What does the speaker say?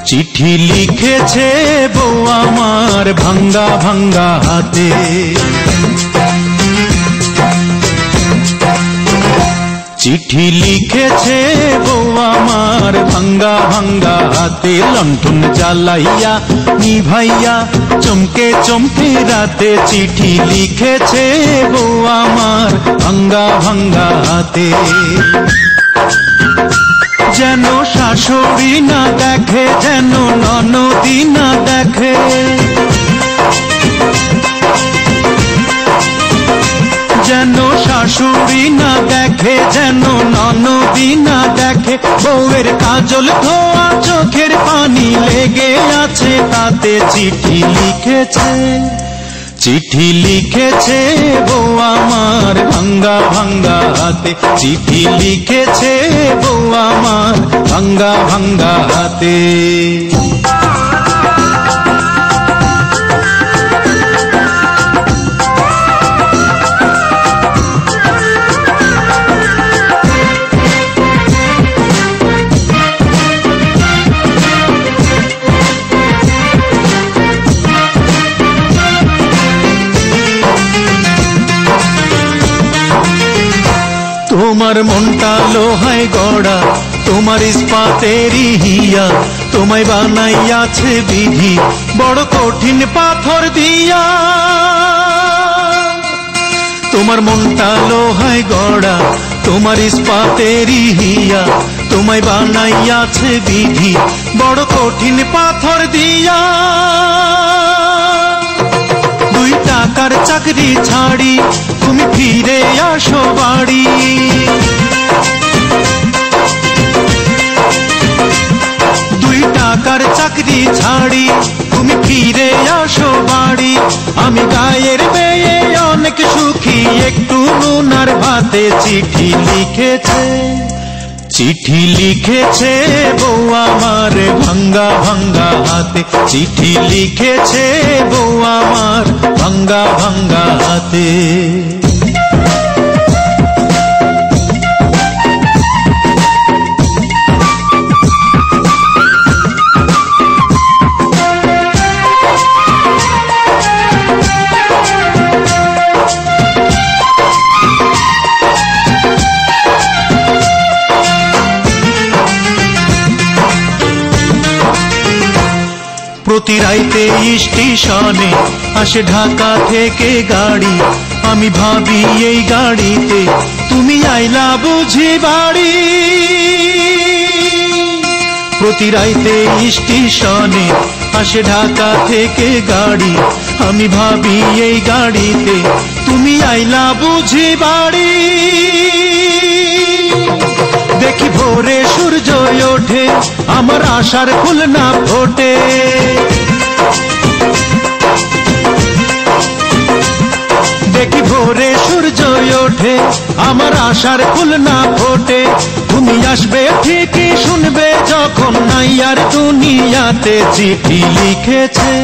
চিঠি লিখেছে বউ আমার ভাঙ্গা ভাঙ্গা হাতে, চিঠি লিখেছে বউ আমার ভাঙ্গা ভাঙ্গা হাতে। লণ্ঠন জ্বালাইয়া নিভাইয়া চমকে চমকে রাতে, চিঠি লিখেছে বউ আমার ভাঙ্গা ভাঙ্গা হাতে। যেন শাশুড়ি না দেখে, যেন ননদি না দেখে, যেন শাশুড়ি না দেখে, যেন ননদি না দেখে। বউয়ের কাজল ধোয়া চোখের পানি লেগে আছে তাতে, চিঠি লিখেছে, চিঠি লিখেছে বউ আমার ভাঙ্গা ভাঙ্গা হাতে, চিঠি লিখেছে বউ আমার ভাঙ্গা ভাঙ্গা হাতে। তোমার মনটা লোহায় গড়া, তোমার ইস্পাতেরই হিয়া, তোমায় বানাইয়াছে বিধি বড় কঠিন পাথর দিয়া। তোমার মনটা লোহায় গড়া, তোমার ইস্পাতেরই হিয়া, তোমায় বানাইয়াছে বিধি বড় কঠিন পাথর দিয়া। 2 টাকার চাকরি ছাড়ি তুমি ফিরে আসো বাড়ি, 2 টাকার চাকরি ছাড়ি তুমি ফিরে আসো বাড়ি। আমি গায়ের মেয়ে অনেক সুখী, একটু নুন আর ভাতে। চিঠি লিখেছে, চিঠি লিখেছে বউ আমার ভাঙ্গা ভাঙ্গা হাতে, চিঠি লিখেছে বউ আমার ভাঙ্গা ভাঙ্গা হাতে। প্রতি রাইতে স্টেশনে আসে ঢাকা থেকে গাড়ি, আমি ভাবি এই গাড়িতে তুমি আইলা বুঝি বাড়ি। প্রতি রাইতে স্টেশনে আসে ঢাকা থেকে গাড়ি, আমি ভাবি এই গাড়িতে তুমি আইলা বুঝি বাড়ি। দেখি ভোরে সূর্য ওঠে, আমার আশার ফুল না ফোটে। দেখি ভোরে সূর্য ওঠে, আমার আশার ফুল না ফোটে। তুমি আসবে ঠিকই শুনবে যখন নাই আর দুনিয়াতে। চিঠি লিখেছে,